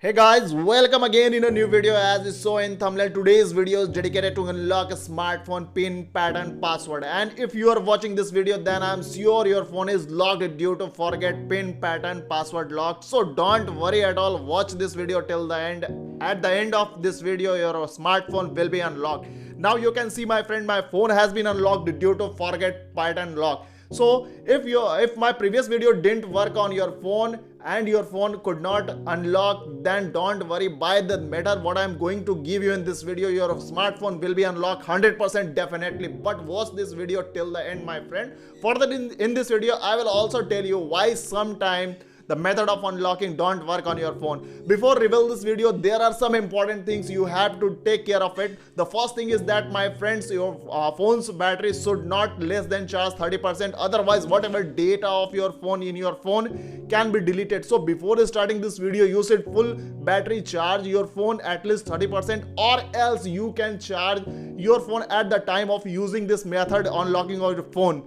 Hey guys, welcome again in a new video. As you saw in thumbnail, today's video is dedicated to unlock a smartphone pin pattern password. And if you are watching this video, then I'm sure your phone is locked due to forget pin pattern password lock. So don't worry at all, watch this video till the end. At the end of this video, your smartphone will be unlocked. Now you can see, my friend, my phone has been unlocked due to forget pattern lock. So if my previous video didn't work on your phone and your phone could not unlock, then don't worry. By the method what I'm going to give you in this video, your smartphone will be unlocked 100% definitely. But watch this video till the end, my friend. Further in this video, I will also tell you why sometime the method of unlocking don't work on your phone. Before reveal this video, there are some important things you have to take care of it. The first thing is that, my friends, your phone's battery should not less than charge 30%. Otherwise, whatever data of your phone in your phone can be deleted. So before starting this video, you should full battery charge your phone at least 30%, or else you can charge your phone at the time of using this method unlocking your phone.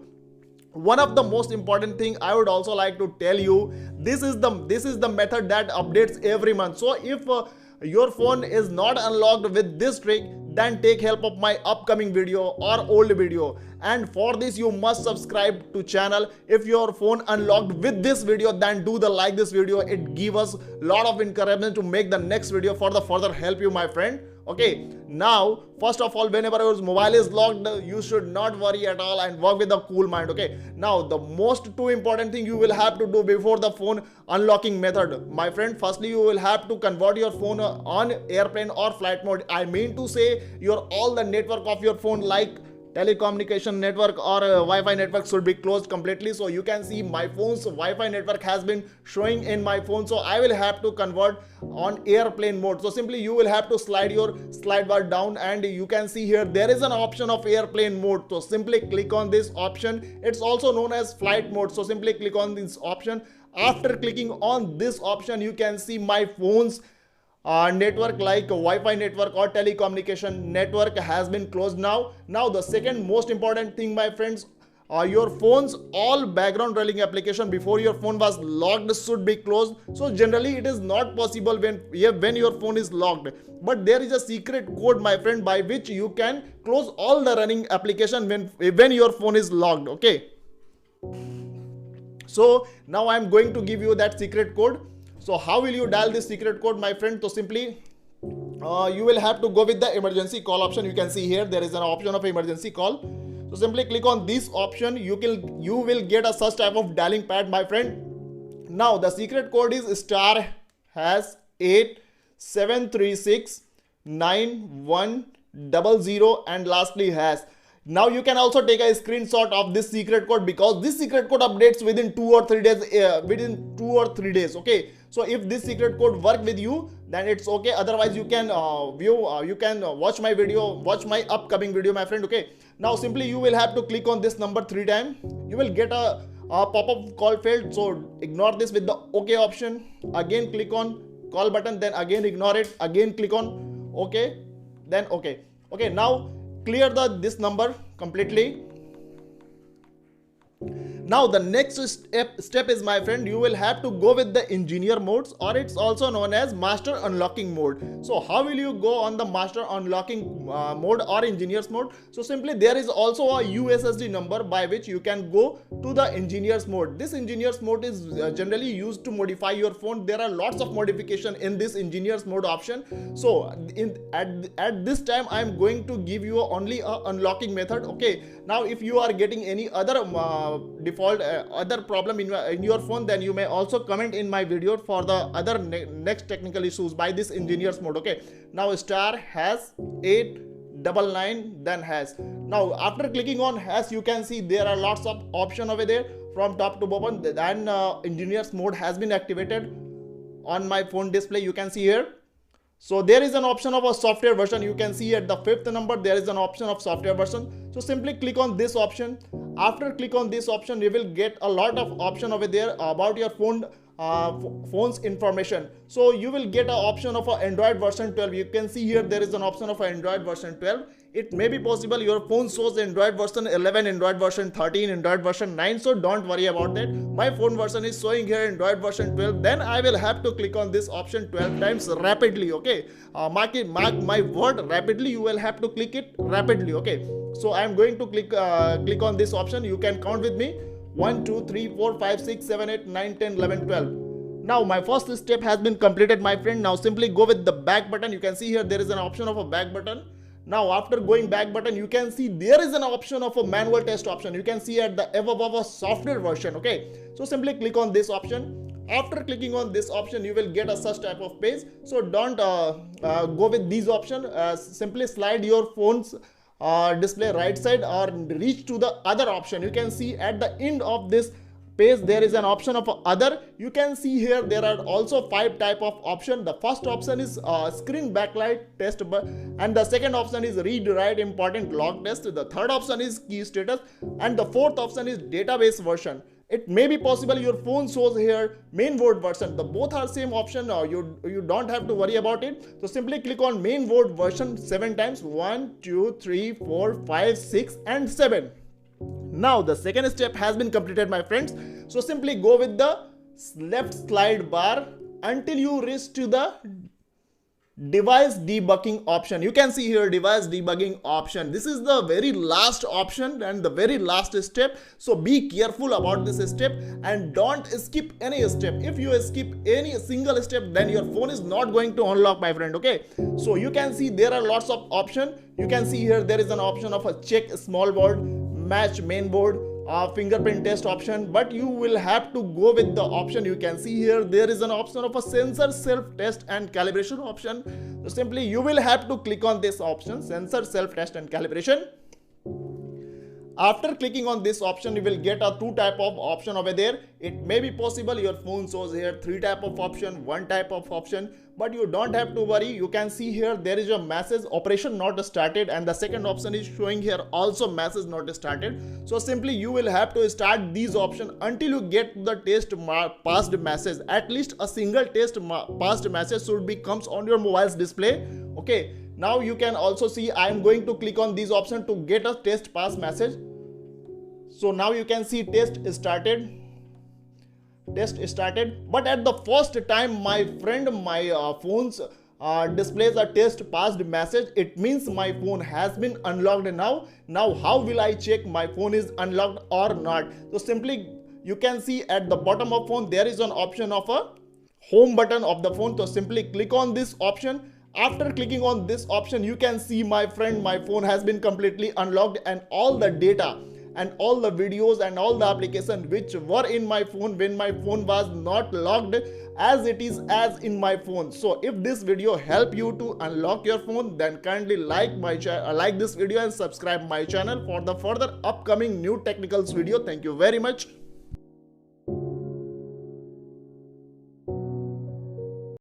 One of the most important thing I would also like to tell you, this is the method that updates every month. So if your phone is not unlocked with this trick, then take help of my upcoming video or old video. And for this, you must subscribe to channel. If your phone unlocked with this video, then do the like this video. It give us lot of encouragement to make the next video for the further help you, my friend. Okay, now first of all, whenever your mobile is locked, you should not worry at all and work with a cool mind. Okay, now the most two important thing you will have to do before the phone unlocking method, my friend, firstly you will have to convert your phone on airplane or flight mode. I mean to say, your all the network of your phone, like telecommunication network or Wi-Fi network, should be closed completely. So you can see my phone's Wi-Fi network has been showing in my phone, so I will have to convert on airplane mode. So simply you will have to slide your slide bar down, and you can see here there is an option of airplane mode. So simply click on this option. It's also known as flight mode. So simply click on this option. After clicking on this option, you can see my phone's network, like Wi-Fi network or telecommunication network, has been closed now. Now the second most important thing, my friends, your phone's all background rolling application before your phone was locked should be closed. So generally it is not possible when your phone is locked, but there is a secret code, my friend, by which you can close all the running application when your phone is locked. Okay, so now I'm going to give you that secret code. So how will you dial this secret code, my friend? So simply you will have to go with the emergency call option. You can see here there is an option of emergency call. So simply click on this option. You will get a such type of dialing pad, my friend. Now the secret code is *#87369100, and lastly #. Now you can also take a screenshot of this secret code, because this secret code updates within 2 or 3 days. Okay, so if this secret code work with you, then it's okay. Otherwise you can watch my video, watch my upcoming video, my friend. Okay, now simply you will have to click on this number 3 times. You will get a pop-up call failed, so ignore this with the OK option. Again click on call button, then again ignore it, again click on OK, then OK. Okay, now clear this number completely. Now the next step is, my friend, you will have to go with the engineer modes, or it's also known as master unlocking mode. So how will you go on the master unlocking mode or engineers mode? So simply there is also a USSD number by which you can go to the engineers mode. This engineers mode is generally used to modify your phone. There are lots of modification in this engineers mode option. So at this time I am going to give you only a unlocking method. Okay, now if you are getting any other default other problem in your phone, then you may also comment in my video for the other next technical issues by this engineers mode. Okay, now *#899 then #. Now after clicking on #, you can see there are lots of options over there from top to bottom. Then engineers mode has been activated on my phone display. You can see here. So there is an option of a software version. You can see at the 5th number there is an option of software version. So simply click on this option. After click on this option, you will get a lot of option over there about your phone phone's information. So you will get an option of Android version 12. You can see here there is an option of Android version 12. It may be possible your phone shows Android version 11, Android version 13, Android version 9, so don't worry about that. My phone version is showing here Android version 12. Then I will have to click on this option 12 times rapidly. Okay, mark my word, rapidly. You will have to click it rapidly. Okay, so I am going to click on this option. You can count with me: 1 2 3 4 5 6 7 8 9 10 11 12. Now my first step has been completed, my friend. Now simply go with the back button. You can see here there is an option of a back button. Now after going back button, you can see there is an option of a manual test option. You can see at the above a software version. Okay, so simply click on this option. After clicking on this option, you will get a such type of page. So don't go with these options. Simply slide your phone's display right side or reach to the other option. You can see at the end of this page there is an option of other. You can see here there are also 5 type of option. The first option is screen backlight test, and the second option is read write important log test. The third option is key status, and the fourth option is database version. It may be possible your phone shows here mainboard version. The both are same option. You don't have to worry about it. So simply click on mainboard version 7 times: 1 2 3 4 5 6 and 7. Now the second step has been completed, my friends. So simply go with the left slide bar until you reach to the device debugging option. You can see here device debugging option. This is the very last option and the very last step. So be careful about this step and don't skip any step. If you skip any single step, then your phone is not going to unlock, my friend. Okay, so you can see there are lots of options. You can see here there is an option of a check small board, match main board, fingerprint test option, but you will have to go with the option. You can see here there is an option of a sensor self test and calibration option. So simply you will have to click on this option, sensor self test and calibration. After clicking on this option, you will get a 2 type of option over there. It may be possible your phone shows here 3 type of option, 1 type of option, but you don't have to worry. You can see here there is a message operation not started, and the second option is showing here also message not started. So simply you will have to start these options until you get the test passed message. At least a single test passed message should be comes on your mobile's display. Okay, now you can also see I am going to click on this option to get a test pass message. So now you can see test started, but at the first time, my friend, my phone's displays a test passed message. It means my phone has been unlocked now. Now how will I check my phone is unlocked or not? So simply you can see at the bottom of phone there is an option of a home button of the phone. So simply click on this option. After clicking on this option, you can see, my friend, my phone has been completely unlocked, and all the data and all the videos and all the applications which were in my phone when my phone was not locked, as it is as in my phone. So if this video helped you to unlock your phone, then kindly like this video and subscribe my channel for the further upcoming new technicals video. Thank you very much.